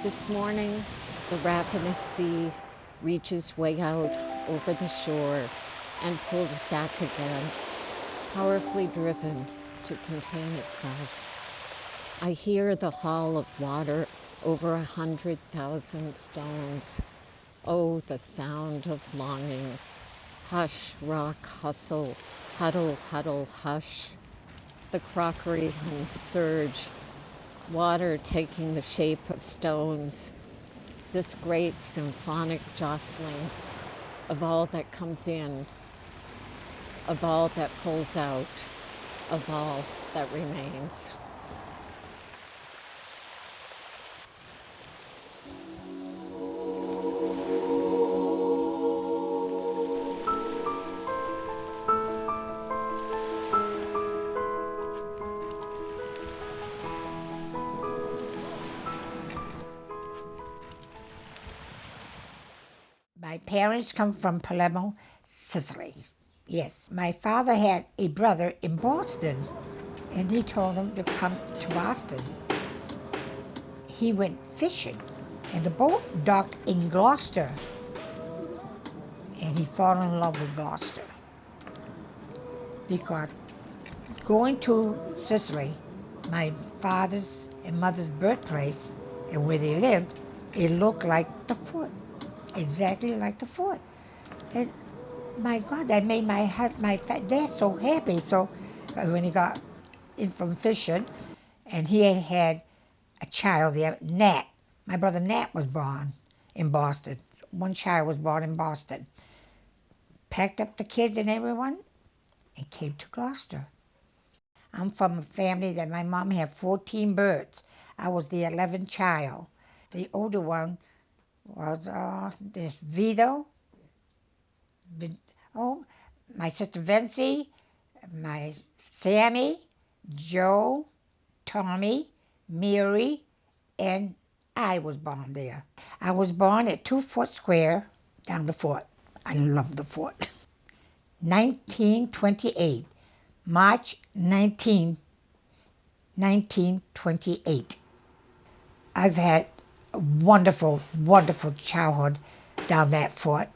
This morning, the ravenous sea reaches way out over the shore and pulls back again, powerfully driven to contain itself. I hear the haul of water over 100,000 stones. Oh, the sound of longing. Hush, rock, hustle, huddle, huddle, hush. The crockery and surge, water taking the shape of stones. This great symphonic jostling of all that comes in, of all that pulls out, of all that remains. My parents come from Palermo, Sicily. Yes, my father had a brother in Boston, and he told him to come to Boston. He went fishing, and the boat docked in Gloucester, and he fell in love with Gloucester. Because going to Sicily, my father's and mother's birthplace, and where they lived, it looked like the fort, exactly like the fort. And my God, that made my dad so happy. So when he got in from fishing, and he had a child there, Nat. My brother Nat was born in Boston. One child was born in Boston. Packed up the kids and everyone, and came to Gloucester. I'm from a family that my mom had 14 birds. I was the 11th child. The older one was this Vito. Oh, my sister Vincy, my Sammy, Joe, Tommy, Mary, and I was born there. I was born at 2 Fort Square, down the fort. I love the fort. 1928, March 19, 1928. I've had a wonderful, wonderful childhood down that fort.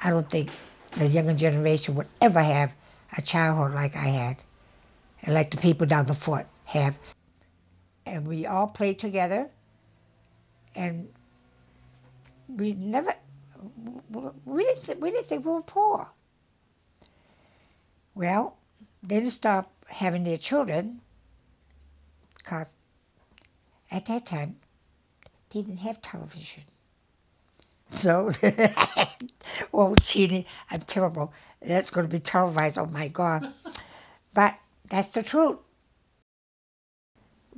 I don't think the younger generation would ever have a childhood like I had, and like the people down the fort have. And we all played together, and we never, we didn't think we were poor. Well, they didn't stop having their children, because at that time, they didn't have television. So, oh, cheating, I'm terrible. That's going to be televised, oh my God. But that's the truth.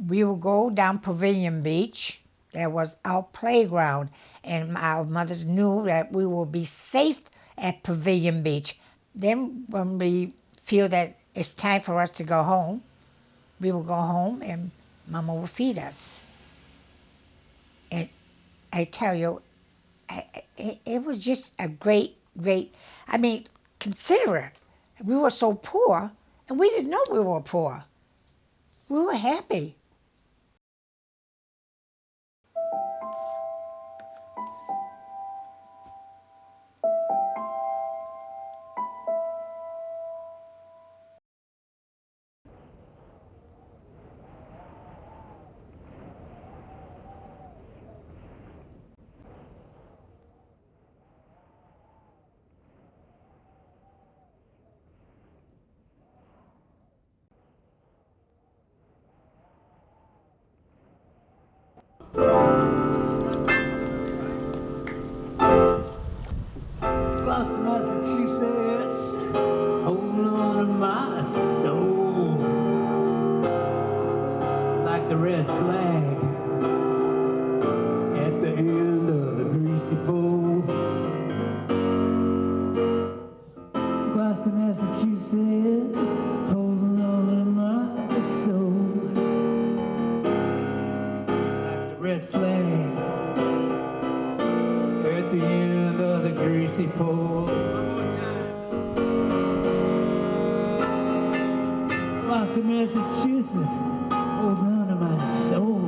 We will go down Pavilion Beach. That was our playground. And our mothers knew that we will be safe at Pavilion Beach. Then when we feel that it's time for us to go home, we will go home and Mama will feed us. And I tell you, it was just a great, consider it. We were so poor, and we didn't know we were poor. We were happy. Gloucester, Massachusetts, holding on to my soul like the red flag at the end of the greasy pole. Gloucester, Massachusetts, holding on to my soul like the red flag at the end of the greasy pole. One more time. Gloucester, Massachusetts, holding on to my soul.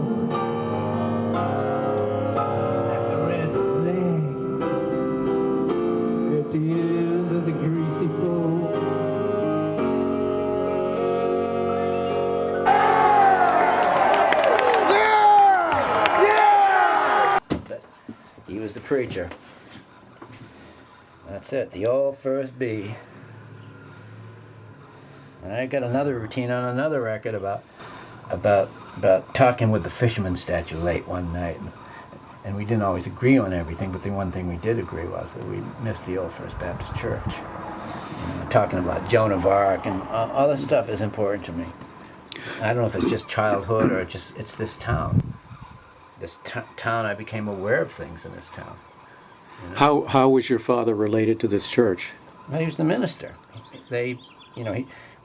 preacher. That's it, the old first B. And I got another routine on another record about talking with the fisherman statue late one night. And we didn't always agree on everything, but the one thing we did agree was that we missed the old First Baptist Church. Talking about Joan of Arc and all this stuff is important to me. I don't know if it's just childhood or it's this town. This town, I became aware of things in this town. You know? How was your father related to this church? Well, he was the minister.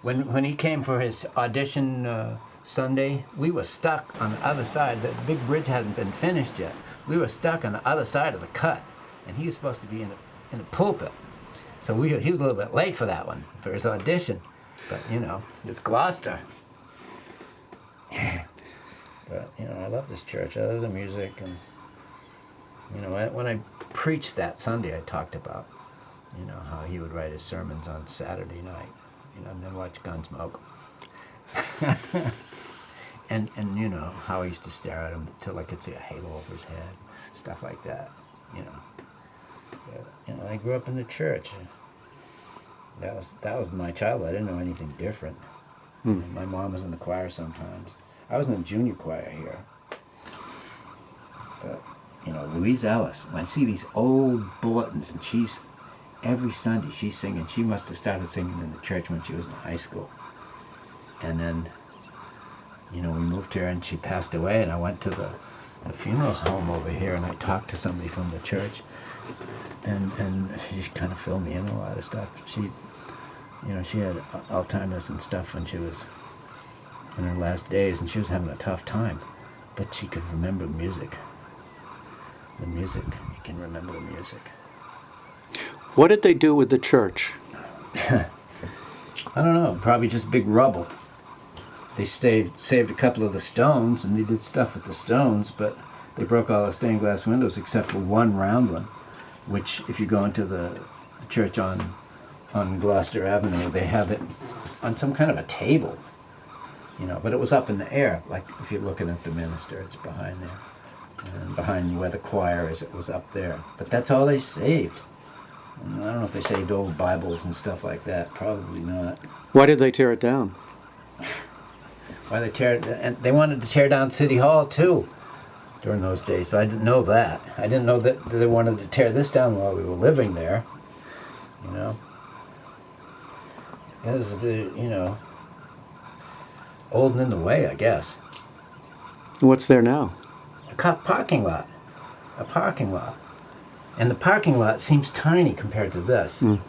When he came for his audition Sunday, we were stuck on the other side. The big bridge hadn't been finished yet. We were stuck on the other side of the cut, and he was supposed to be in the pulpit. So he was a little bit late for that one, for his audition. But, it's Gloucester. But, I love this church. I love the music. And, when I preached that Sunday, I talked about, how he would write his sermons on Saturday night, and then watch Gunsmoke. and how I used to stare at him until I could see a halo over his head, stuff like that, But, I grew up in the church. That was my childhood. I didn't know anything different. My mom was in the choir sometimes. I was in the junior choir here. But, Louise Ellis, when I see these old bulletins, and every Sunday she's singing. She must have started singing in the church when she was in high school. And then, we moved here and she passed away, and I went to the funeral home over here, and I talked to somebody from the church, and she kind of filled me in on a lot of stuff. She had Alzheimer's and stuff when she was in her last days, and she was having a tough time, but she could remember music. The music, you can remember the music. What did they do with the church? I don't know, probably just big rubble. They saved a couple of the stones, and they did stuff with the stones, but they broke all the stained glass windows except for one round one, which if you go into the church on Gloucester Avenue, they have it on some kind of a table, but it was up in the air. Like if you're looking at the minister, it's behind there. And behind where the choir is, it was up there. But that's all they saved. I don't know if they saved old Bibles and stuff like that. Probably not. Why did they tear it down? Why they tear it? And they wanted to tear down City Hall too during those days, but I didn't know that. I didn't know that they wanted to tear this down while we were living there. Because old and in the way, I guess. What's there now? A parking lot. And the parking lot seems tiny compared to this, And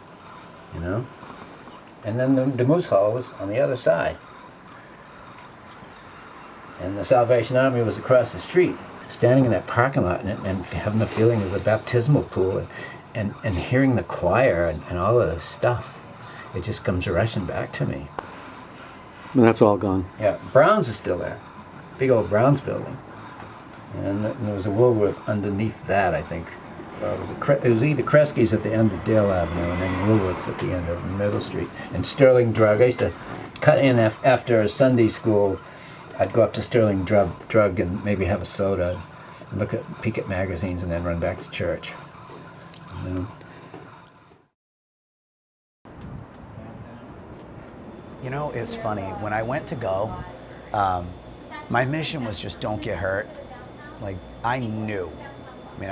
then the Moose Hall was on the other side. And the Salvation Army was across the street. Standing in that parking lot and having the feeling of the baptismal pool and hearing the choir and all of this stuff, it just comes rushing back to me. And that's all gone. Yeah, Brown's is still there. Big old Brown's building. And there was a Woolworth underneath that, I think. It was either Kresge's at the end of Dale Avenue and then Woolworth's at the end of Middle Street. And Sterling Drug. I used to cut in after Sunday school. I'd go up to Sterling Drug and maybe have a soda, and peek at magazines, and then run back to church. It's funny. When I went to go, my mission was just don't get hurt. Like, I knew. I mean,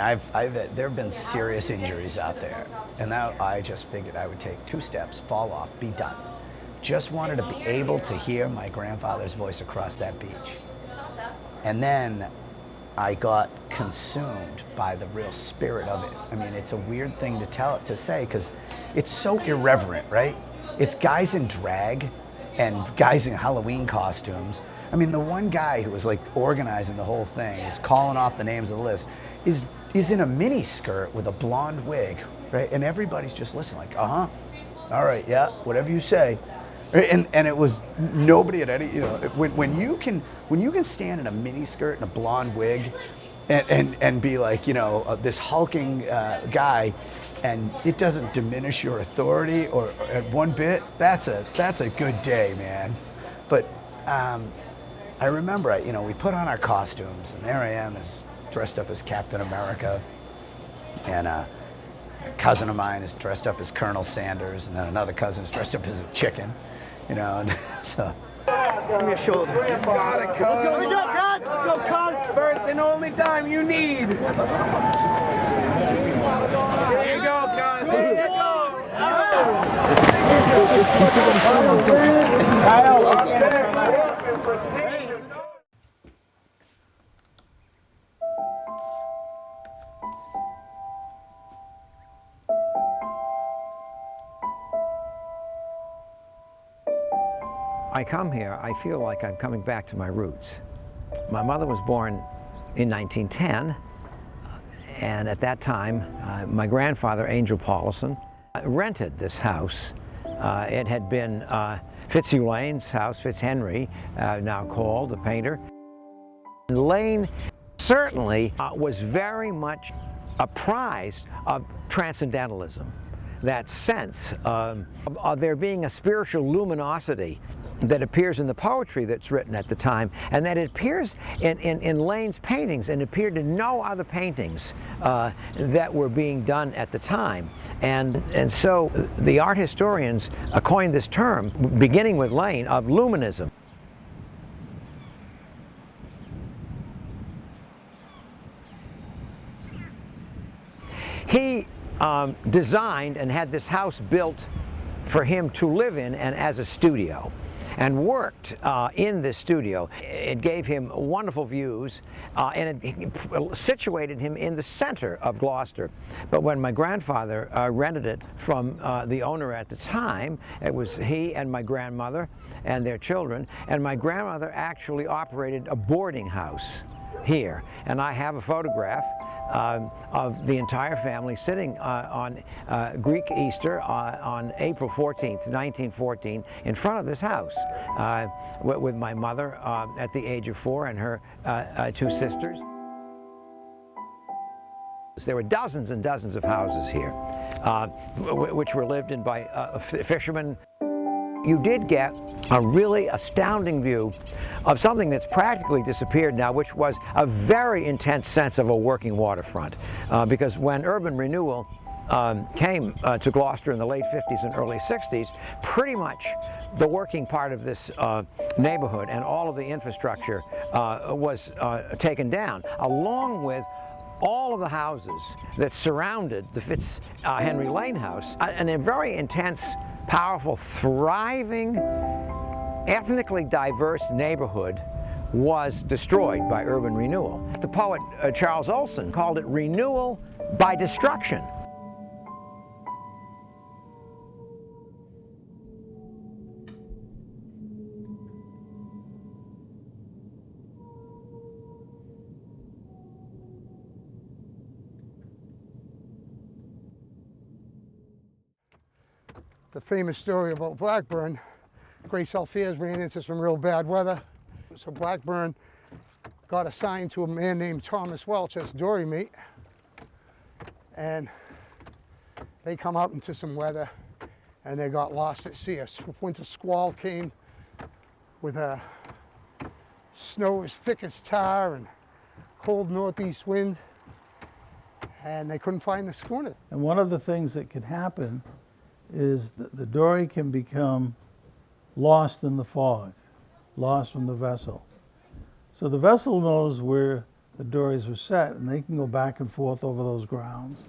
there have been serious injuries out there, and now I just figured I would take 2 steps, fall off, be done. Just wanted to be able to hear my grandfather's voice across that beach. And then I got consumed by the real spirit of it. I mean, it's a weird thing to say, because it's so irreverent, right? It's guys in drag and guys in Halloween costumes. I mean, the one guy who was like organizing the whole thing, was calling off the names of the list, is in a mini skirt with a blonde wig, right? And everybody's just listening, like, all right, yeah, whatever you say. And it was nobody at any, when you can stand in a mini skirt and a blonde wig, and be like, this hulking guy, and it doesn't diminish your authority or at one bit, that's a good day, man. But I remember, we put on our costumes, and there I am, dressed up as Captain America, And a cousin of mine is dressed up as Colonel Sanders, and then another cousin is dressed up as a chicken, you know, and so. Give me a shoulder. You got it, cuz. Let's go, cuz. Let's go, cuz. First and only time you need. There you go, cuz. There you go. I come here, I feel like I'm coming back to my roots. My mother was born in 1910, and at that time, my grandfather, Angel Paulison, rented this house. It had been Fitzhugh Lane's house, Fitzhenry, now called, the painter. And Lane certainly was very much apprised of transcendentalism, that sense of there being a spiritual luminosity that appears in the poetry that's written at the time, and that it appears in Lane's paintings and appeared in no other paintings that were being done at the time. And so the art historians coined this term, beginning with Lane, of luminism. He designed and had this house built for him to live in and as a studio, and worked in this studio. It gave him wonderful views, and it situated him in the center of Gloucester. But when my grandfather rented it from the owner at the time, it was he and my grandmother and their children, and my grandmother actually operated a boarding house here. And I have a photograph of the entire family sitting on Greek Easter on April 14th, 1914, in front of this house with my mother at the age of 4 and her 2 sisters. There were dozens and dozens of houses here, which were lived in by fishermen. You did get a really astounding view of something that's practically disappeared now, which was a very intense sense of a working waterfront. Because when urban renewal came to Gloucester in the late 50s and early 60s, pretty much the working part of this neighborhood and all of the infrastructure was taken down, along with all of the houses that surrounded the Fitzhenry Lane house, and a very intense, powerful, thriving, ethnically diverse neighborhood was destroyed by urban renewal. The poet Charles Olson called it renewal by destruction. The famous story about Blackburn, Grace Alphears ran into some real bad weather. So Blackburn got assigned to a man named Thomas Welch as dory mate. And they come out into some weather and they got lost at sea. A winter squall came with a snow as thick as tar and cold northeast wind. And they couldn't find the schooner. And one of the things that can happen is that the dory can become lost in the fog, lost from the vessel. So the vessel knows where the dories were set, and they can go back and forth over those grounds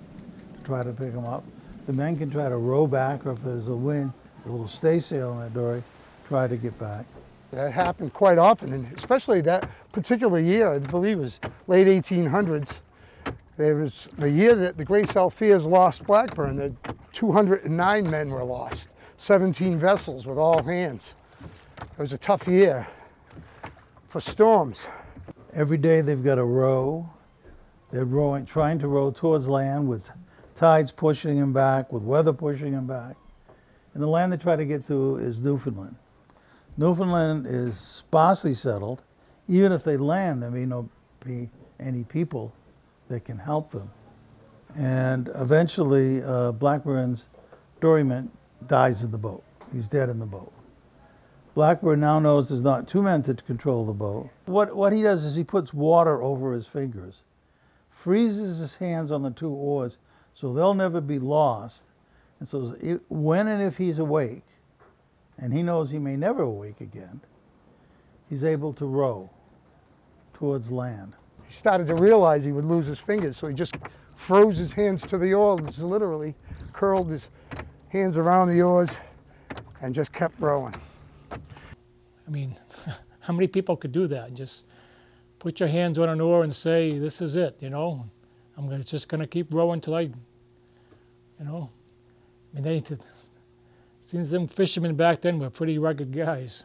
to try to pick them up. The men can try to row back, or if there's a wind, there's a little staysail in that dory, try to get back. That happened quite often, and especially that particular year, I believe it was late 1800s. There was the year that the Grace Alphears lost Blackburn, that 209 men were lost, 17 vessels with all hands. It was a tough year for storms. Every day they've got to row. They're rowing, trying to row towards land with tides pushing them back, with weather pushing them back. And the land they try to get to is Newfoundland. Newfoundland is sparsely settled. Even if they land, there may not be any people that can help them. And eventually Blackburn's doryman dies in the boat. He's dead in the boat. Blackburn now knows there's not 2 men to control the boat. What he does is he puts water over his fingers freezes his hands on the two oars so they'll never be lost. And so when and if he's awake, and he knows he may never awake again, he's able to row towards land. He started to realize he would lose his fingers, so he just froze his hands to the oars, literally curled his hands around the oars and just kept rowing. I mean, how many people could do that? Just put your hands on an oar and say, this is it, you know? Just going to keep rowing till I, you know? I mean, it seems them fishermen back then were pretty rugged guys.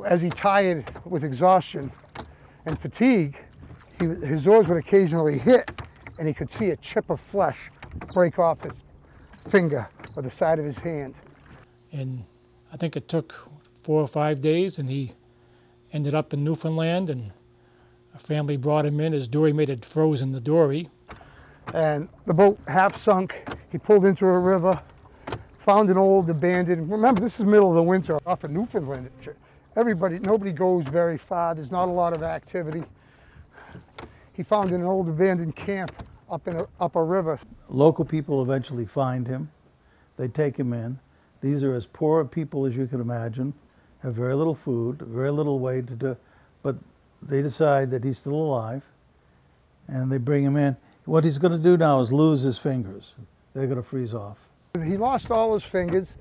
As he tired with exhaustion and fatigue, his oars would occasionally hit, and he could see a chip of flesh break off his finger or the side of his hand. And I think it took 4 or 5 days, and he ended up in Newfoundland, and a family brought him in. His dory mate had frozen the dory. And the boat half sunk. He pulled into a river, found an old abandoned, remember this is middle of the winter off of Newfoundland. Nobody goes very far, there's not a lot of activity. He found an old abandoned camp up a river. Local people eventually find him. They take him in. These are as poor people as you can imagine, have very little food, very little way to do, but they decide that he's still alive, and they bring him in. What he's going to do now is lose his fingers. They're going to freeze off. He lost all his fingers.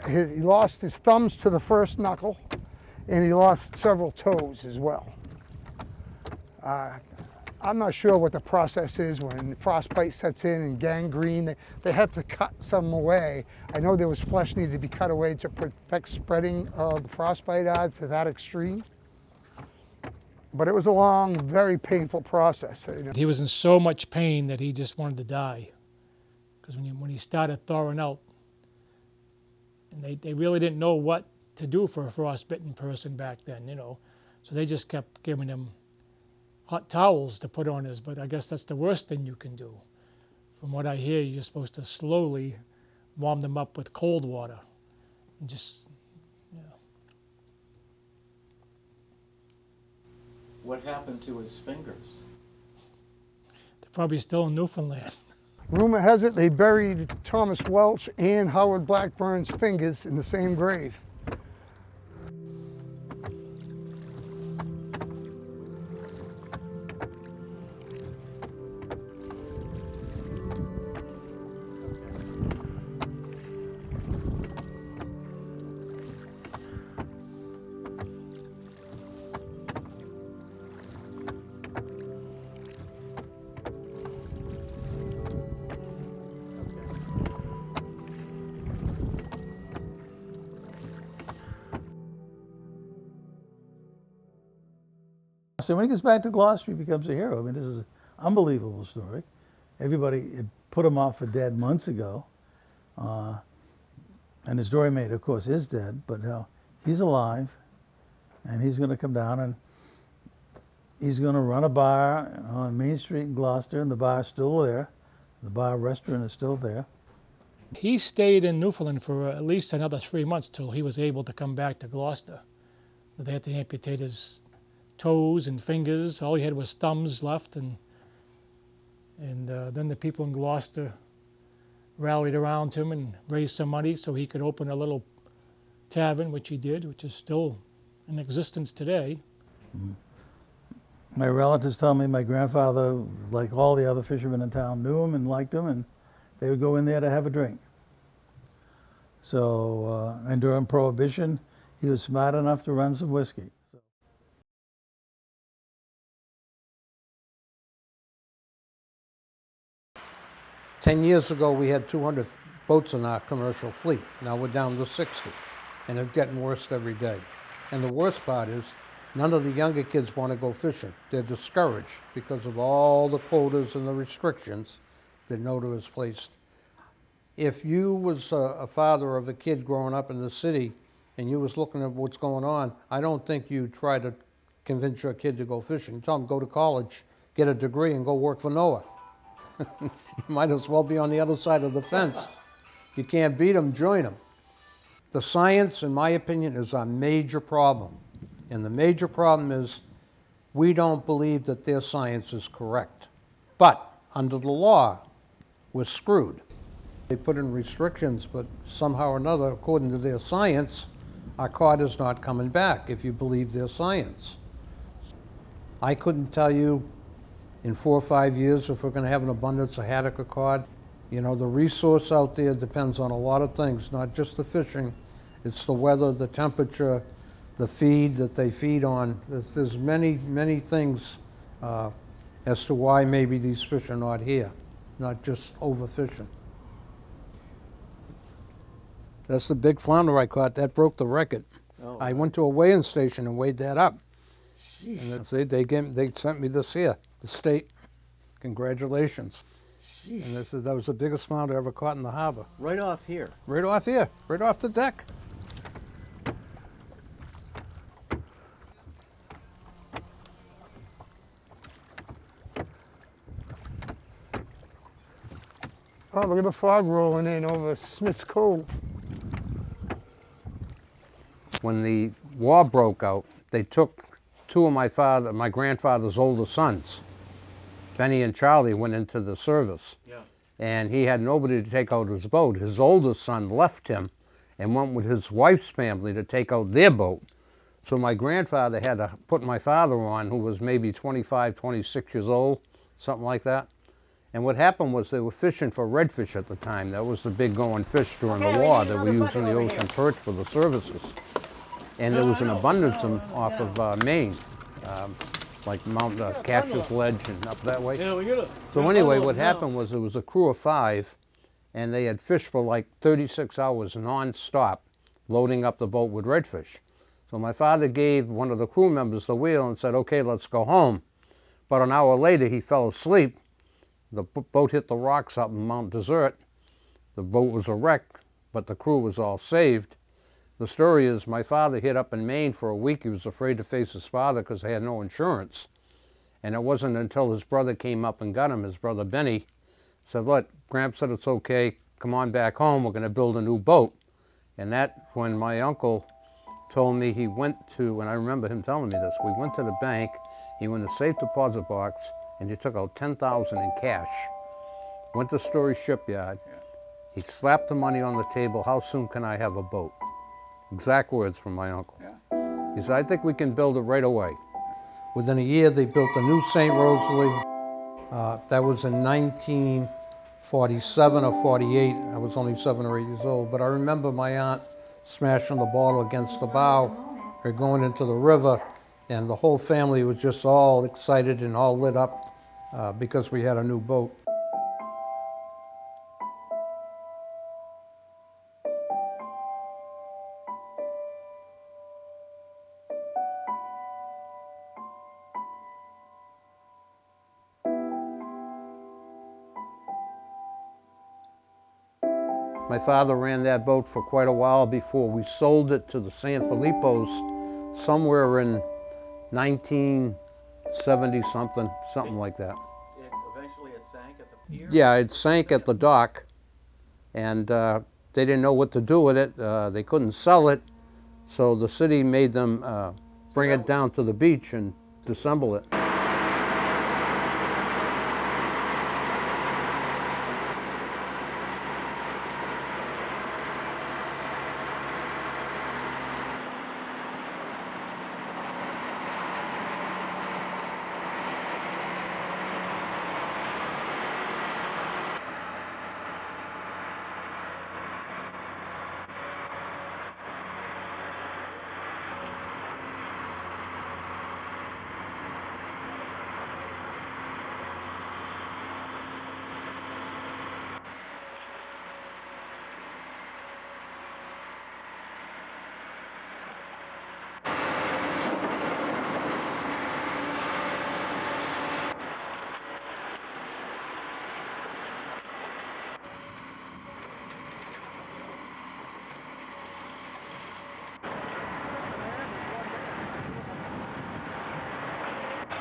He lost his thumbs to the first knuckle, and he lost several toes as well. I'm not sure what the process is when frostbite sets in and gangrene. They had to cut some away. I know there was flesh needed to be cut away to prevent spreading of frostbite to that extreme. But it was a long, very painful process. You know. He was in so much pain that he just wanted to die. Because when he started thawing out, and they really didn't know what to do for a frostbitten person back then, you know. So they just kept giving him hot towels to put on his, but I guess that's the worst thing you can do. From what I hear, you're supposed to slowly warm them up with cold water. And just, you know. What happened to his fingers? They're probably still in Newfoundland. Rumor has it they buried Thomas Welch and Howard Blackburn's fingers in the same grave. So when he gets back to Gloucester, he becomes a hero. I mean, this is an unbelievable story. Everybody had put him off for dead months ago. And his dory mate, of course, is dead, but he's alive, and he's going to come down, and he's going to run a bar on Main Street in Gloucester, and the bar's still there. The bar restaurant is still there. He stayed in Newfoundland for at least another 3 months till he was able to come back to Gloucester. They had to amputate his toes and fingers. All he had was thumbs left, and then the people in Gloucester rallied around him and raised some money so he could open a little tavern, which he did, which is still in existence today. My relatives tell me my grandfather, like all the other fishermen in town, knew him and liked him, and they would go in there to have a drink. So, and during Prohibition, he was smart enough to run some whiskey. 10 years ago, we had 200 boats in our commercial fleet. Now we're down to 60, and it's getting worse every day. And the worst part is, none of the younger kids want to go fishing. They're discouraged because of all the quotas and the restrictions that NOTO has placed. If you was a father of a kid growing up in the city and you was looking at what's going on, I don't think you'd try to convince your kid to go fishing. Tell them, go to college, get a degree, and go work for NOAA. You might as well be on the other side of the fence. You can't beat them, join them. The science, in my opinion, is a major problem. And the major problem is we don't believe that their science is correct. But under the law, we're screwed. They put in restrictions, but somehow or another, according to their science, our cod is not coming back, if you believe their science. I couldn't tell you in 4 or 5 years if we're going to have an abundance of haddock or cod. You know, the resource out there depends on a lot of things, not just the fishing. It's the weather, the temperature, the feed that they feed on. There's many, many things as to why maybe these fish are not here, not just overfishing. That's the big flounder I caught. That broke the record. Oh, I went to a weighing station and weighed that up. And they sent me this here, the state. Congratulations. Jeez. And that was the biggest flounder I ever caught in the harbor. Right off here. Right off here, right off the deck. Oh, look at the fog rolling in over Smith's Cove. When the war broke out, they took two of my grandfather's older sons. Benny and Charlie went into the service. Yeah. And he had nobody to take out his boat. His oldest son left him and went with his wife's family to take out their boat. So my grandfather had to put my father on, who was maybe 25, 26 years old, something like that. And what happened was they were fishing for redfish at the time. That was the big going fish during the war. They were using the ocean perch for the services. And there was an abundance of them off of Maine, like Mount Cassius Ledge and up that way. So anyway, what happened was there was a crew of 5, and they had fished for like 36 hours non-stop, loading up the boat with redfish. So my father gave one of the crew members the wheel and said, okay, let's go home. But an hour later, he fell asleep. The boat hit the rocks up in Mount Desert. The boat was a wreck, but the crew was all saved. The story is my father hid up in Maine for a week. He was afraid to face his father because they had no insurance. And it wasn't until his brother came up and got him, his brother Benny, said, look, Gramp said it's okay, come on back home, we're going to build a new boat. And that, when my uncle told me he went to, and I remember him telling me this, we went to the bank, he went to safe deposit box, and he took out $10,000 in cash. Went to Story Shipyard. He slapped the money on the table, how soon can I have a boat? Exact words from my uncle. He said, I think we can build it right away. Within a year, they built a new St. Rosalie. That was in 1947 or 48. I was only 7 or 8 years old, but I remember my aunt smashing the bottle against the bow, her going into the river, and the whole family was just all excited and all lit up because we had a new boat. My father ran that boat for quite a while before we sold it to the San Filipos somewhere in 1970-something, something like that. Eventually it sank at the pier? Yeah, it sank at the dock, and they didn't know what to do with it. They couldn't sell it, so the city made them bring it down to the beach and disassemble it.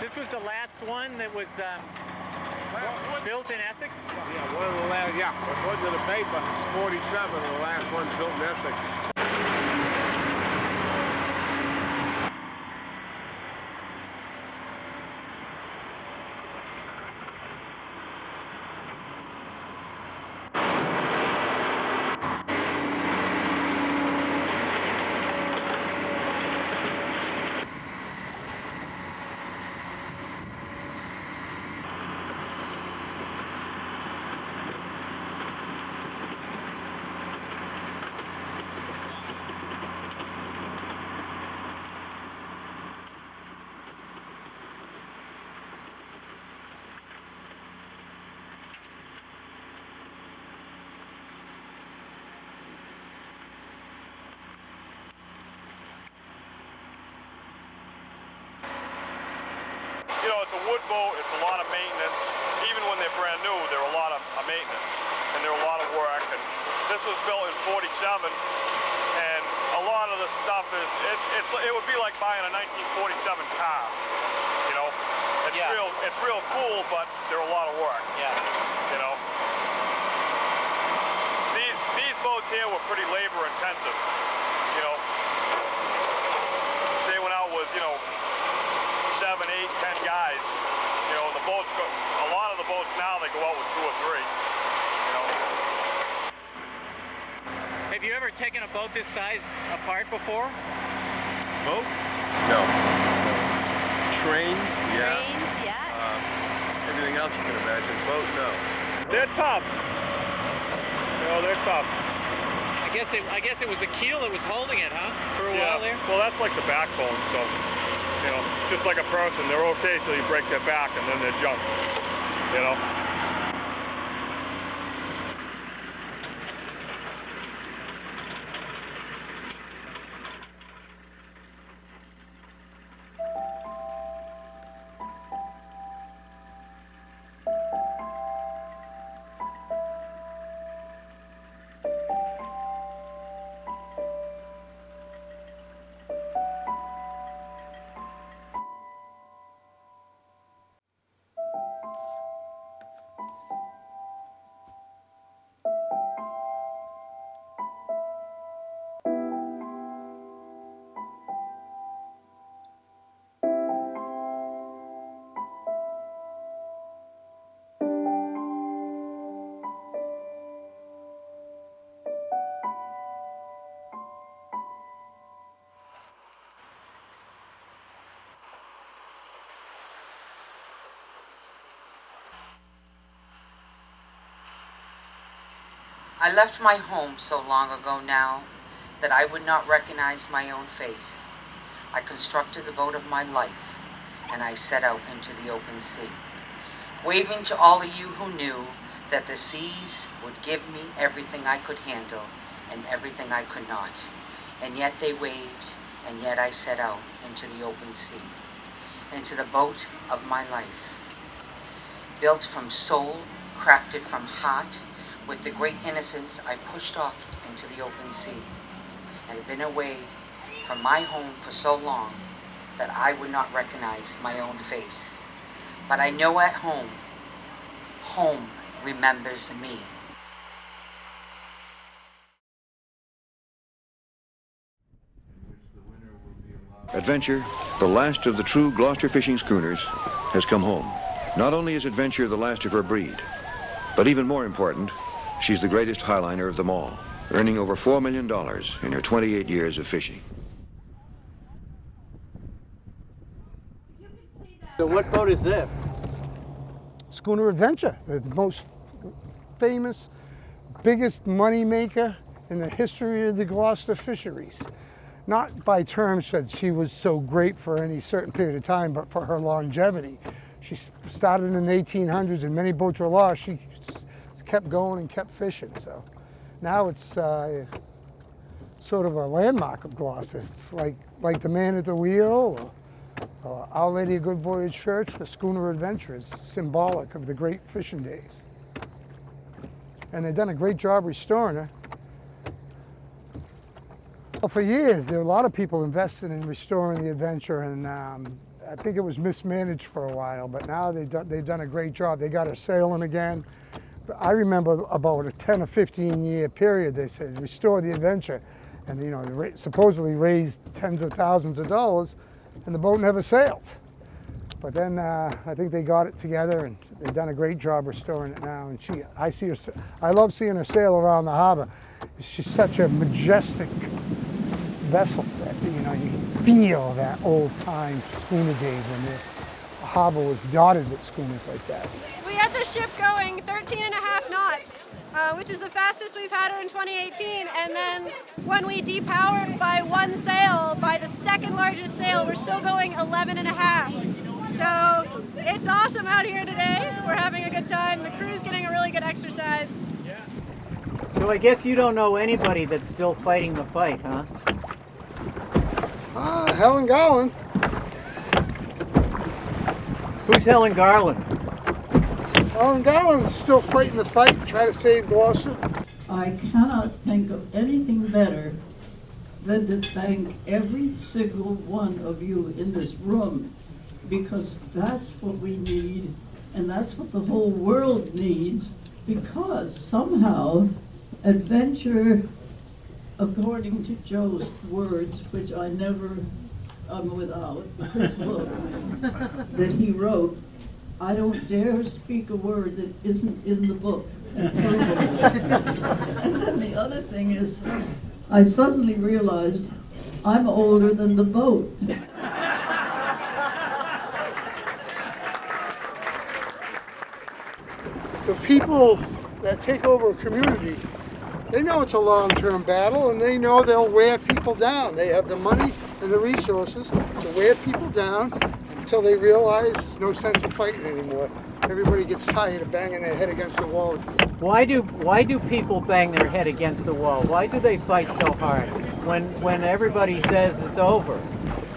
This was the last one that was built in Essex? Yeah, one of the last, yeah. According to the paper, 47, the last one built in Essex. you know, it's a wood boat, it's a lot of maintenance. Even when they're brand new, they're a lot of maintenance, and they're a lot of work. And this was built in '47, and a lot of the stuff is, it would be like buying a 1947 car, you know? It's real cool, but they're a lot of work. Yeah. You know? These boats here were pretty labor intensive, you know? They went out with, you know, 7, 8, 10 guys. You know, the boats go, a lot of the boats now, they go out with 2 or 3, you know? Have you ever taken a boat this size apart before? Boat? No. Trains? Yeah. Trains, yeah. Everything else you can imagine. Boat? No. They're tough. You know, they're tough. I guess it was the keel that was holding it, huh? For a while there? Well, that's like the backbone, so, you know, just like a person, they're okay till you break their back and then they're junk, you know? I left my home so long ago now that I would not recognize my own face. I constructed the boat of my life, and I set out into the open sea, waving to all of you who knew that the seas would give me everything I could handle and everything I could not. And yet they waved, and yet I set out into the open sea, into the boat of my life. Built from soul, crafted from heart, with the great innocence I pushed off into the open sea. I had been away from my home for so long that I would not recognize my own face. But I know at home, home remembers me. Adventure, the last of the true Gloucester fishing schooners, has come home. Not only is Adventure the last of her breed, but even more important, she's the greatest highliner of them all, earning over $4 million in her 28 years of fishing. So what boat is this? Schooner Adventure, the most famous, biggest money maker in the history of the Gloucester fisheries. Not by terms that she was so great for any certain period of time, but for her longevity. She started in the 1800s and many boats were lost. She kept going and kept fishing. So now it's sort of a landmark of Gloucester. It's like the Man at the Wheel, or Our Lady of Good Voyage Church. The Schooner Adventure is symbolic of the great fishing days. And they've done a great job restoring her. Well, for years, there were a lot of people invested in restoring the Adventure, and I think it was mismanaged for a while, but now they've done a great job. They got her sailing again. I remember about a 10 or 15 year period, they said, restore the Adventure. And you know, supposedly raised tens of thousands of dollars, and the boat never sailed. But then I think they got it together, and they've done a great job restoring it now. And I love seeing her sail around the harbor. She's such a majestic vessel that, you know, you can feel that old time schooner days when the harbor was dotted with schooners like that. We had the ship going 13 and a half knots, which is the fastest we've had her in 2018. And then when we depowered by one sail, by the second largest sail, we're still going 11 and a half. So it's awesome out here today. We're having a good time. The crew's getting a really good exercise. So I guess you don't know anybody that's still fighting the fight, huh? Helen Garland. Who's Helen Garland? Helen Garland's still fighting the fight, trying to save Gloucester. I cannot think of anything better than to thank every single one of you in this room, because that's what we need, and that's what the whole world needs, because somehow adventure, according to Joe's words, which I never am without, his book that he wrote, I don't dare speak a word that isn't in the book. And then the other thing is, I suddenly realized I'm older than the boat. The people that take over a community, they know it's a long-term battle, and they know they'll wear people down. They have the money and the resources to wear people down until they realize there's no sense in fighting anymore. Everybody gets tired of banging their head against the wall. Why do people bang their head against the wall? Why do they fight so hard when everybody says it's over?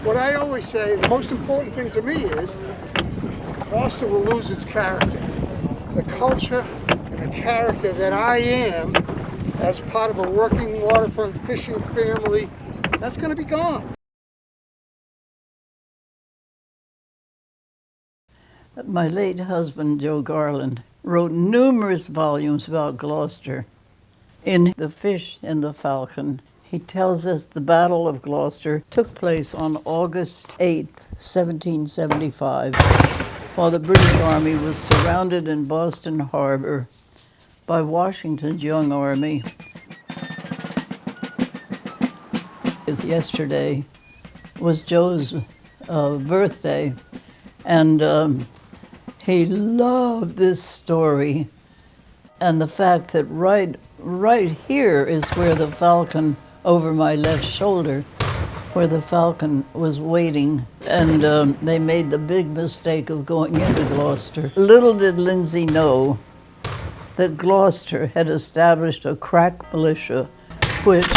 What I always say, the most important thing to me is Gloucester will lose its character. The culture and the character that I am as part of a working waterfront fishing family, that's going to be gone. My late husband, Joe Garland, wrote numerous volumes about Gloucester. In The Fish and the Falcon, he tells us the Battle of Gloucester took place on August 8, 1775, while the British Army was surrounded in Boston Harbor by Washington's young army. Yesterday was Joe's birthday, and he loved this story, and the fact that right here is where the Falcon, over my left shoulder, where the Falcon was waiting, and they made the big mistake of going into Gloucester. Little did Lindsay know that Gloucester had established a crack militia which,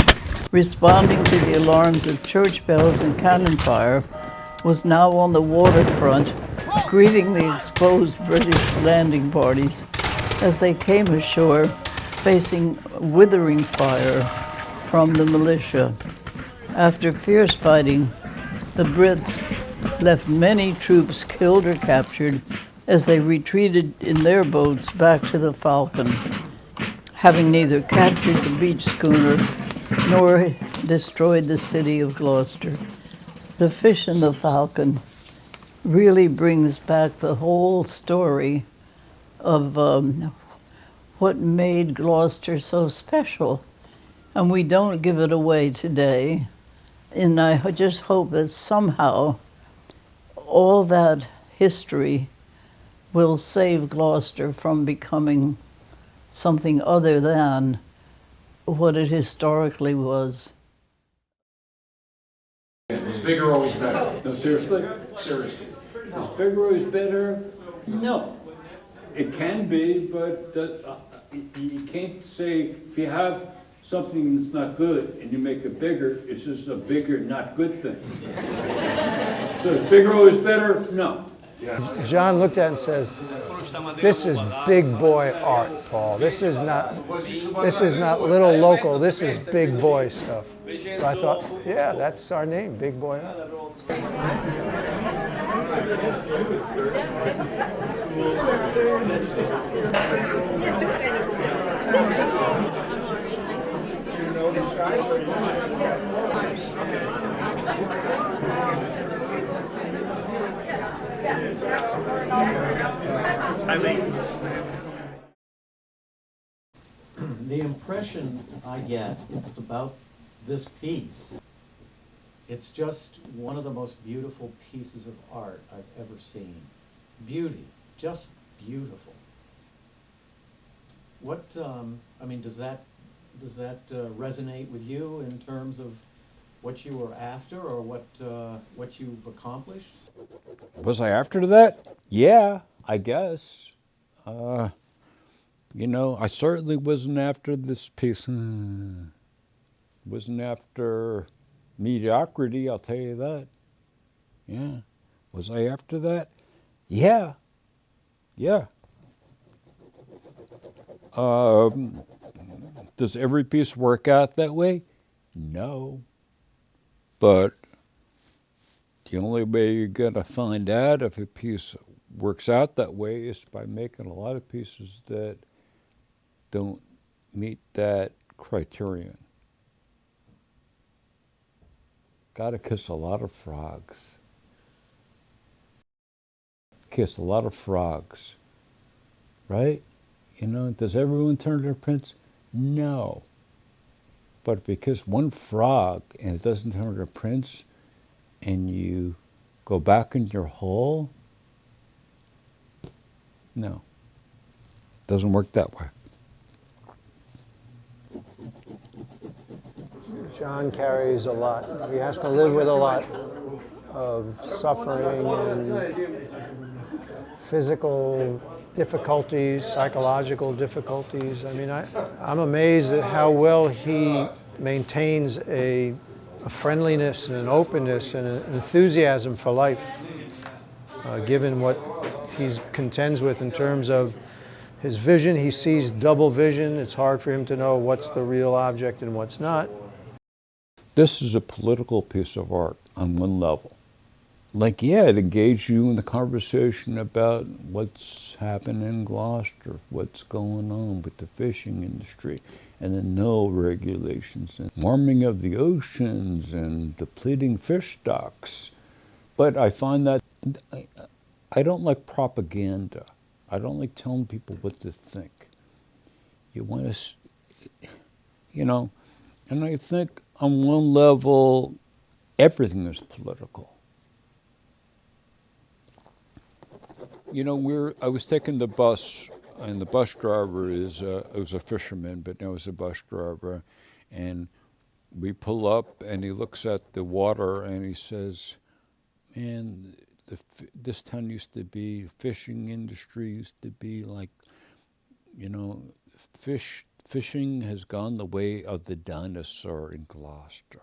responding to the alarms of church bells and cannon fire, was now on the waterfront, greeting the exposed British landing parties as they came ashore, facing withering fire from the militia. After fierce fighting, the Brits left many troops killed or captured as they retreated in their boats back to the Falcon, having neither captured the beach schooner nor destroyed the city of Gloucester. The Fish and the Falcon really brings back the whole story of what made Gloucester so special, and we don't give it away today. And I just hope that somehow all that history will save Gloucester from becoming something other than what it historically was. Is bigger always better? No, seriously? Seriously. Is bigger always better? No. It can be, but you can't say if you have something that's not good and you make it bigger, it's just a bigger, not good thing. So is bigger always better? No. John looked at it and says, this is big boy art, Paul. This is not little local, this is big boy stuff. So I thought, yeah, that's our name, Big Boy Art. The impression I get about this piece, it's just one of the most beautiful pieces of art I've ever seen. Beauty, just beautiful. What, I mean, does that resonate with you in terms of what you were after, or what you've accomplished? Was I after that? Yeah, I guess. You know, I certainly wasn't after this piece. Wasn't after mediocrity, I'll tell you that. Yeah. Was I after that? Yeah, yeah. Does every piece work out that way? No. But the only way you're going to find out if a piece works out that way is by making a lot of pieces that don't meet that criterion. Gotta kiss a lot of frogs. Kiss a lot of frogs, right? You know, does everyone turn their prints? No. But if you kiss one frog and it doesn't turn their prints and you go back in your hole, no. Doesn't work that way. John carries a lot. He has to live with a lot of suffering and physical difficulties, psychological difficulties. I mean, I'm amazed at how well he maintains a friendliness and an openness and an enthusiasm for life, given what he contends with in terms of his vision. He sees double vision. It's hard for him to know what's the real object and what's not. This is a political piece of art on one level. Like, yeah, it engaged you in the conversation about what's happening in Gloucester, what's going on with the fishing industry, and the no regulations, and warming of the oceans, and depleting fish stocks. But I find that I don't like propaganda. I don't like telling people what to think. You want to, you know, and I think on one level, everything is political. You know, I was taking the bus, and the bus driver was a fisherman, but now he's a bus driver, and we pull up, and he looks at the water, and he says, "Man, this town used to be fishing industry used to be like, you know, fishing has gone the way of the dinosaur in Gloucester."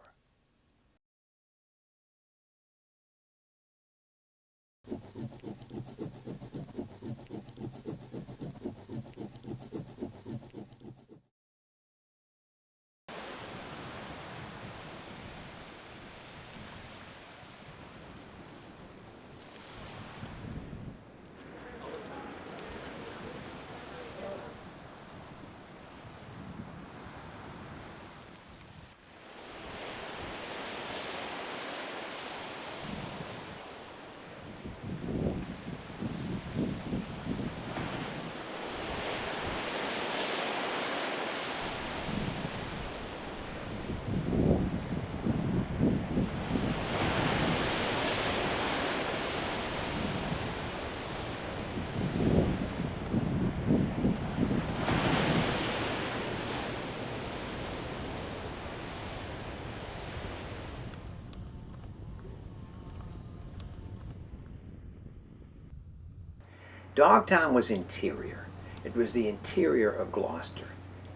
Dogtown was interior. It was the interior of Gloucester.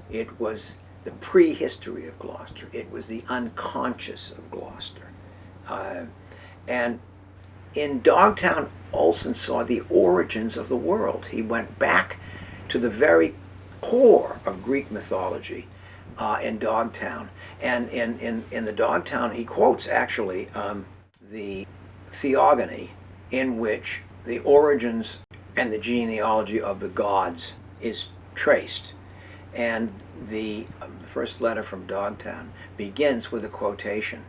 It was the prehistory of Gloucester. It was the unconscious of Gloucester. And in Dogtown, Olson saw the origins of the world. He went back to the very core of Greek mythology in Dogtown. And in the Dogtown, he quotes actually the Theogony, in which the origins and the genealogy of the gods is traced. And the first letter from Dogtown begins with a quotation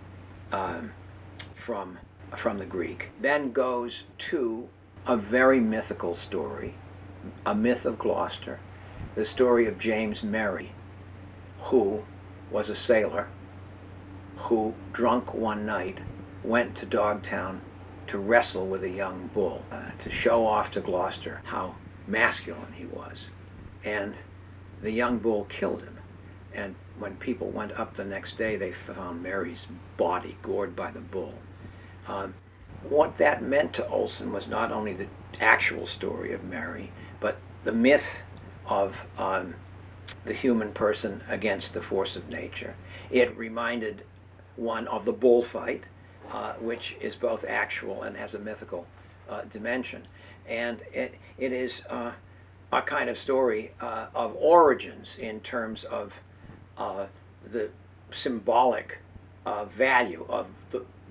from the Greek, then goes to a very mythical story, a myth of Gloucester, the story of James Merry, who was a sailor who, drunk one night, went to Dogtown to wrestle with a young bull, to show off to Gloucester how masculine he was. And the young bull killed him. And when people went up the next day, they found Mary's body gored by the bull. What that meant to Olson was not only the actual story of Mary, but the myth of the human person against the force of nature. It reminded one of the bullfight, which is both actual and has a mythical dimension. And it is a kind of story of origins in terms of the symbolic value of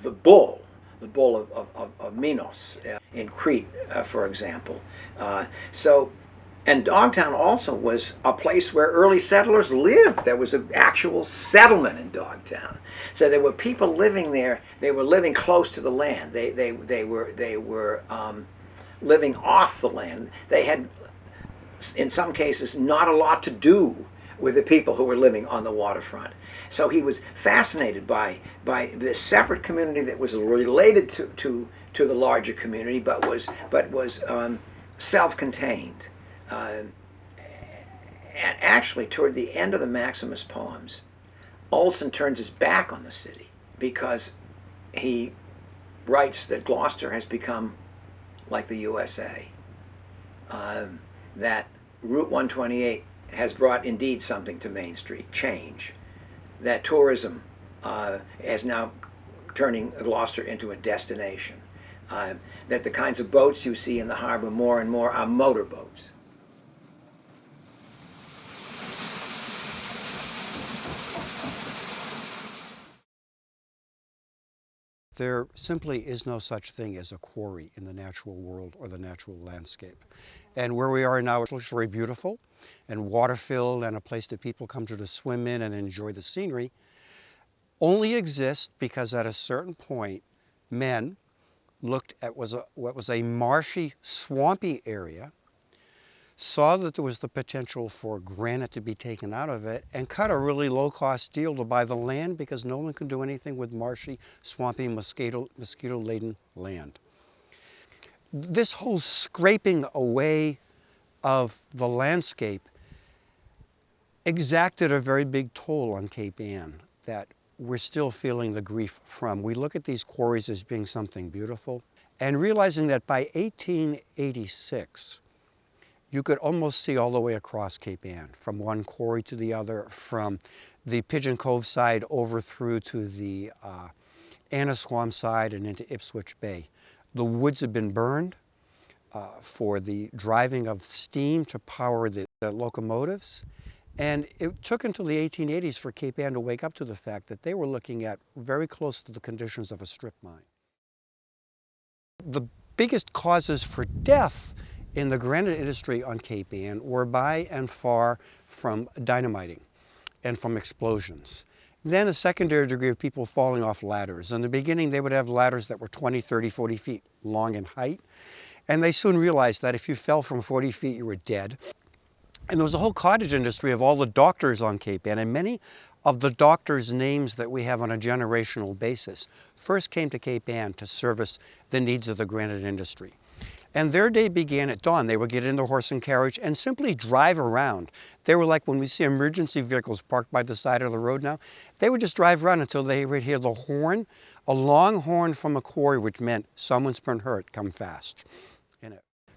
the bull of Minos in Crete, for example. And Dogtown also was a place where early settlers lived. There was an actual settlement in Dogtown. So there were people living there. They were living close to the land. They were living off the land. They had, in some cases, not a lot to do with the people who were living on the waterfront. So he was fascinated by this separate community that was related to the larger community, but was self-contained. And actually, toward the end of the Maximus poems, Olson turns his back on the city because he writes that Gloucester has become like the USA. That Route 128 has brought indeed something to Main Street, change. That tourism is now turning Gloucester into a destination. That the kinds of boats you see in the harbor more and more are motorboats. There simply is no such thing as a quarry in the natural world or the natural landscape. And where we are now, it looks very beautiful and water-filled and a place that people come to swim in and enjoy the scenery, only exists because at a certain point, men looked at what was a marshy, swampy area, saw that there was the potential for granite to be taken out of it, and cut a really low-cost deal to buy the land because no one could do anything with marshy, swampy, mosquito-laden land. This whole scraping away of the landscape exacted a very big toll on Cape Ann that we're still feeling the grief from. We look at these quarries as being something beautiful, and realizing that by 1886, you could almost see all the way across Cape Ann, from one quarry to the other, from the Pigeon Cove side over through to the Annisquam side and into Ipswich Bay. The woods had been burned for the driving of steam to power the locomotives. And it took until the 1880s for Cape Ann to wake up to the fact that they were looking at very close to the conditions of a strip mine. The biggest causes for death in the granite industry on Cape Ann were by and far from dynamiting and from explosions. Then a secondary degree of people falling off ladders. In the beginning, they would have ladders that were 20, 30, 40 feet long in height. And they soon realized that if you fell from 40 feet, you were dead. And there was a whole cottage industry of all the doctors on Cape Ann, and many of the doctors' names that we have on a generational basis first came to Cape Ann to service the needs of the granite industry. And their day began at dawn. They would get in their horse and carriage and simply drive around. They were like when we see emergency vehicles parked by the side of the road now. They would just drive around until they would hear the horn, a long horn from a quarry, which meant someone's been hurt, come fast.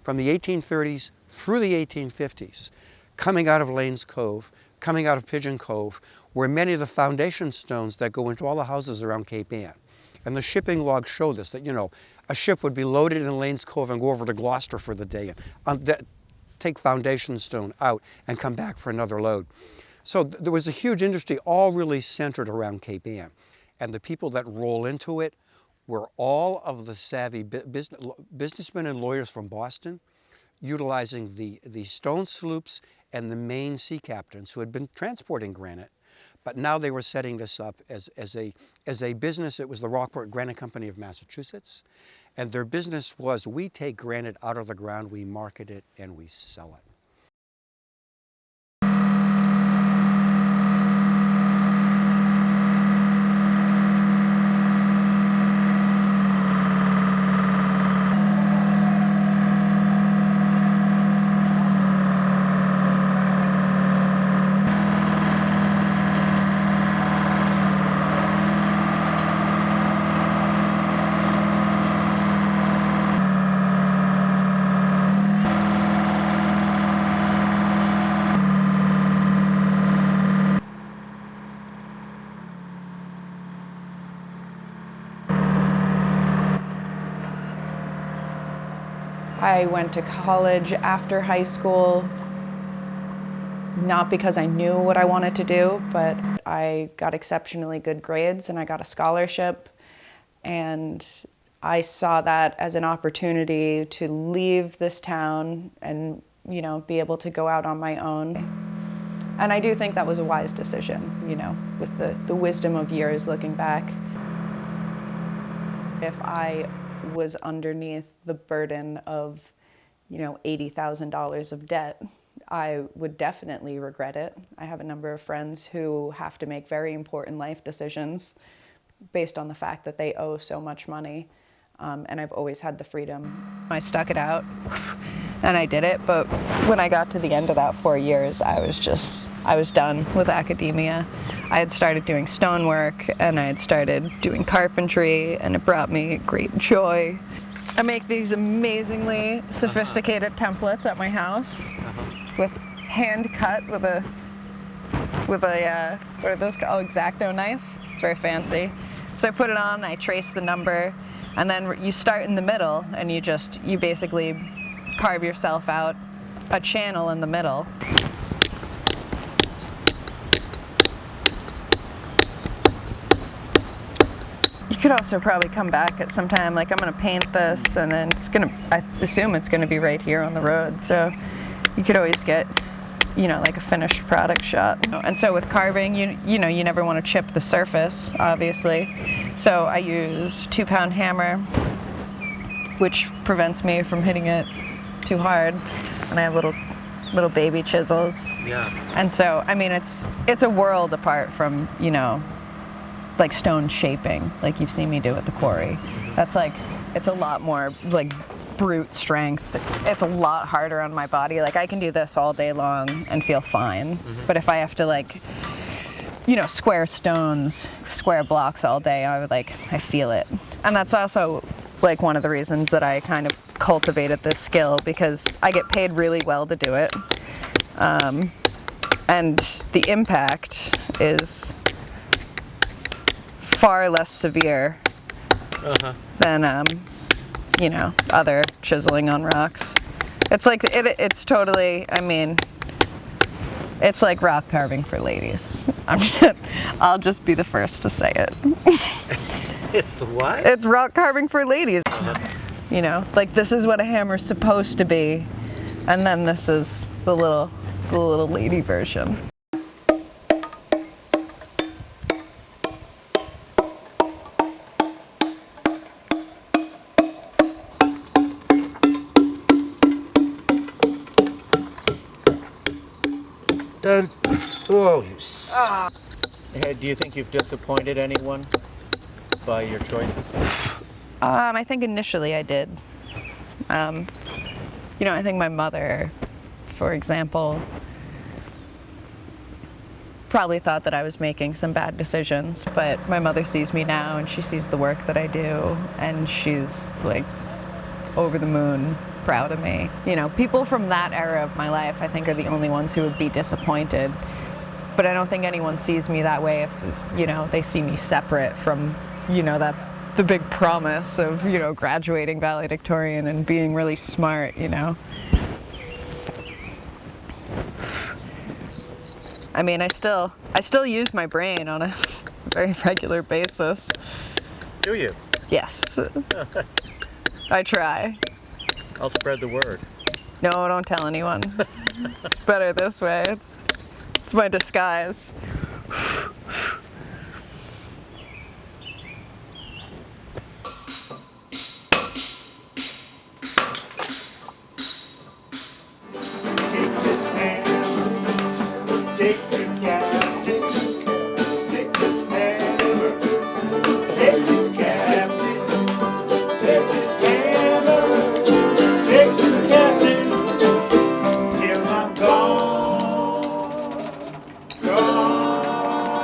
From the 1830s through the 1850s, coming out of Lanes Cove, coming out of Pigeon Cove, were many of the foundation stones that go into all the houses around Cape Ann. And the shipping logs show this, that, you know, a ship would be loaded in Lanes Cove and go over to Gloucester for the day, and take foundation stone out and come back for another load. So there was a huge industry all really centered around Cape Ann. And the people that roll into it were all of the savvy businessmen and lawyers from Boston, utilizing the stone sloops and the main sea captains who had been transporting granite. But now they were setting this up as a business. It was the Rockport Granite Company of Massachusetts. And their business was, we take granite out of the ground, we market it, and we sell it. I went to college after high school, not because I knew what I wanted to do, but I got exceptionally good grades and I got a scholarship. And I saw that as an opportunity to leave this town and, you know, be able to go out on my own. And I do think that was a wise decision, you know, with the wisdom of years looking back. If I was underneath the burden of, you know, $80,000 of debt, I would definitely regret it. I have a number of friends who have to make very important life decisions based on the fact that they owe so much money. And I've always had the freedom. I stuck it out and I did it, but when I got to the end of that 4 years, I was done with academia. I had started doing stonework and I had started doing carpentry, and it brought me great joy. I make these amazingly sophisticated templates at my house with hand cut with a what are those called? X-Acto knife. It's very fancy. So I put it on, I trace the number, and then you start in the middle and you basically carve yourself out a channel in the middle. You could also probably come back at some time, like I'm gonna paint this and then I assume it's gonna be right here on the road, so you could always get, you know, like a finished product shot. And so with carving, you know, you never want to chip the surface, obviously. So I use 2-pound hammer, which prevents me from hitting it too hard. And I have little baby chisels. Yeah. And so, I mean, it's a world apart from, you know, like stone shaping, like you've seen me do at the quarry. That's like, it's a lot more like brute strength. It's a lot harder on my body. Like I can do this all day long and feel fine. But if I have to, like, you know, square stones, square blocks all day, I feel it. And that's also like one of the reasons that I kind of cultivated this skill, because I get paid really well to do it. And the impact is far less severe than you know, other chiseling on rocks. It's like, it's totally, I mean, it's like rock carving for ladies. I'll just be the first to say it. It's the what? It's rock carving for ladies. You know, like this is what a hammer's supposed to be, and then this is the little lady version. Done. Oh, you suck. Hey, do you think you've disappointed anyone by your choices? I think initially I did. You know, I think my mother, for example, probably thought that I was making some bad decisions, but my mother sees me now and she sees the work that I do, and she's like over the moon proud of me. You know, people from that era of my life, I think, are the only ones who would be disappointed. But I don't think anyone sees me that way if, you know, they see me separate from, you know, the big promise of, you know, graduating valedictorian and being really smart, you know. I mean, I still use my brain on a very regular basis. Do you? Yes. I try. I'll spread the word. No, don't tell anyone. It's better this way. It's my disguise. Take this hammer, take the captain, take this hammer, take the captain, take this hammer, take the captain, till I'm gone, gone.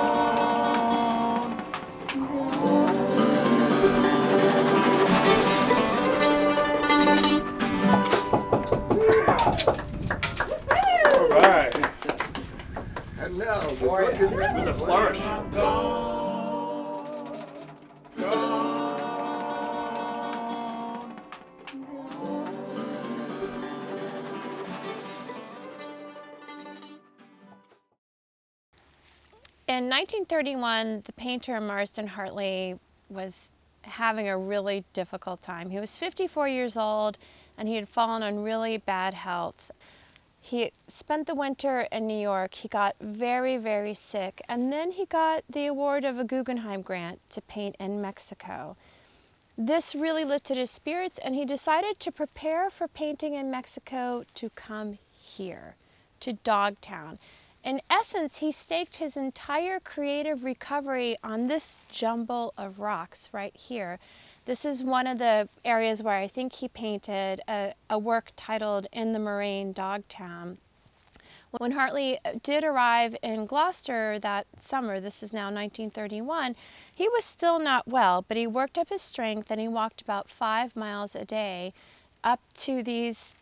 In 1931, the painter Marston Hartley was having a really difficult time. He was 54 years old and he had fallen on really bad health. He spent the winter in New York. He got very, very sick, and then he got the award of a Guggenheim grant to paint in Mexico. This really lifted his spirits, and he decided to prepare for painting in Mexico to come here, to Dogtown. In essence, he staked his entire creative recovery on this jumble of rocks right here. This is one of the areas where I think he painted a work titled In the Moraine, Dogtown. When Hartley did arrive in Gloucester that summer, this is now 1931, he was still not well, but he worked up his strength and he walked about 5 miles a day up to these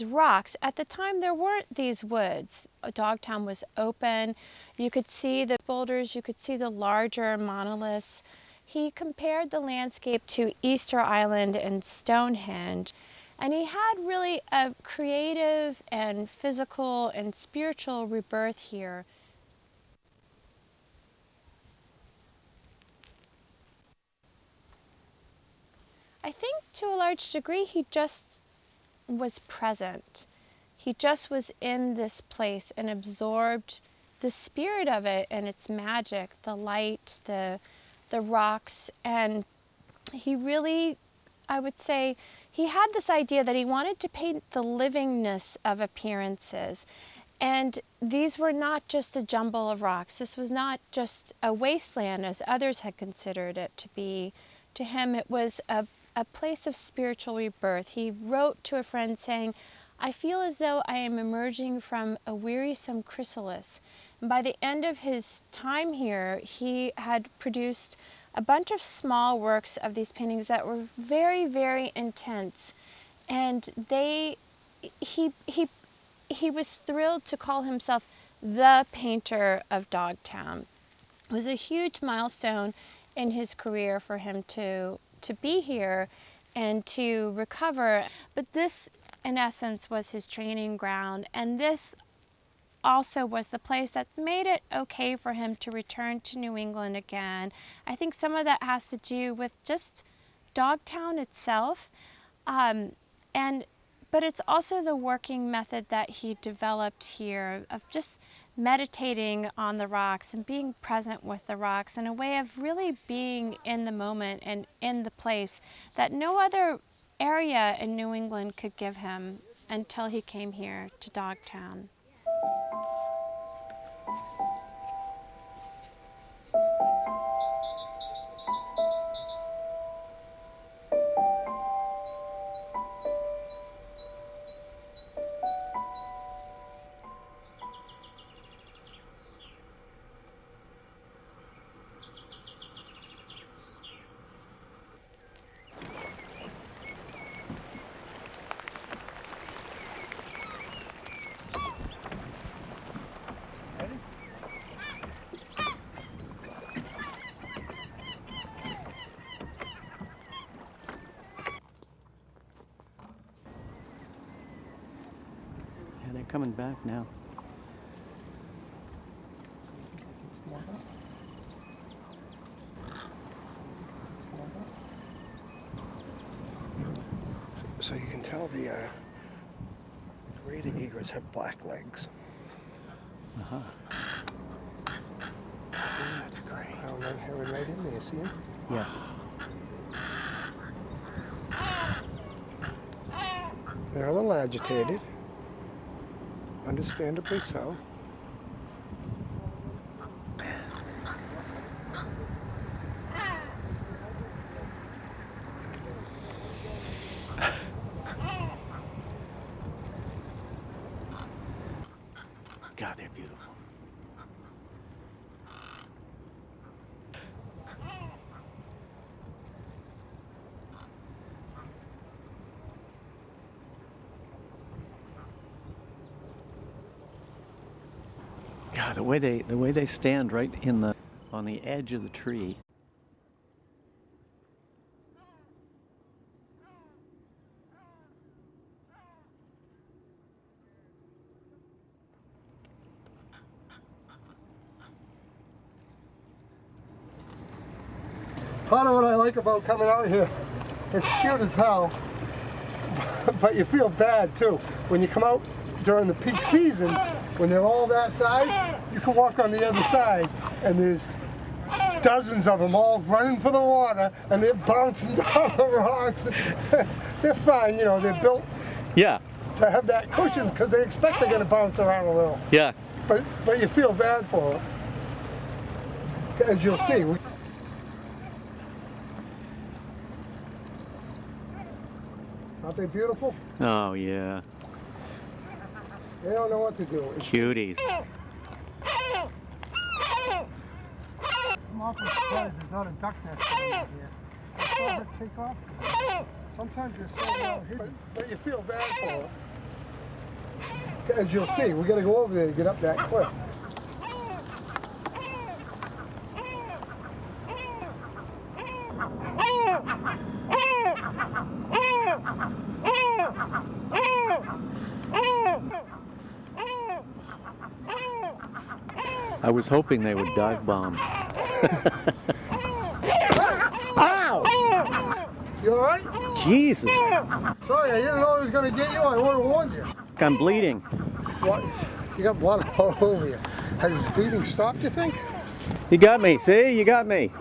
rocks. At the time, there weren't these woods. Dogtown was open. You could see the boulders, you could see the larger monoliths. He compared the landscape to Easter Island and Stonehenge, and he had really a creative and physical and spiritual rebirth here. I think to a large degree he just was present. He just was in this place and absorbed the spirit of it and its magic, the light, the rocks, and he really, I would say, he had this idea that he wanted to paint the livingness of appearances. And these were not just a jumble of rocks. This was not just a wasteland as others had considered it to be. To him, it was a place of spiritual rebirth. He wrote to a friend saying, "I feel as though I am emerging from a wearisome chrysalis." And by the end of his time here, he had produced a bunch of small works of these paintings that were very, very intense. And he was thrilled to call himself the painter of Dogtown. It was a huge milestone in his career for him to be here and to recover. But this, in essence, was his training ground. And this also was the place that made it okay for him to return to New England again. I think some of that has to do with just Dogtown itself. But it's also the working method that he developed here of just meditating on the rocks and being present with the rocks in a way of really being in the moment and in the place that no other area in New England could give him until he came here to Dogtown. Yeah, they're coming back now. So you can tell the greater egrets have black legs. Uh-huh. That's great. Oh, no, heron right in there, see him? Yeah. They're a little agitated. Understandably so. God, they're beautiful. God, the way they stand right on the edge of the tree. Part of what I like about coming out here, it's cute as hell, but you feel bad too. When you come out during the peak season, when they're all that size, you can walk on the other side and there's dozens of them all running for the water and they're bouncing down the rocks. They're fine, you know, they're built to have that cushion because they expect they're going to bounce around a little. Yeah. But you feel bad for them, as you'll see. Aren't they beautiful? Oh, yeah. They don't know what to do. Cuties. I'm awfully surprised there's not a duck nest down here. I saw her take off. Sometimes they're so well hidden. But you feel bad for her. As you'll see, we got to go over there to get up that cliff. I was hoping they would dive bomb. Ow! You all right? Jesus. Sorry, I didn't know I was going to get you. I would have warned you. I'm bleeding. What? You got blood all over you. Has this bleeding stopped, you think? You got me. See? You got me.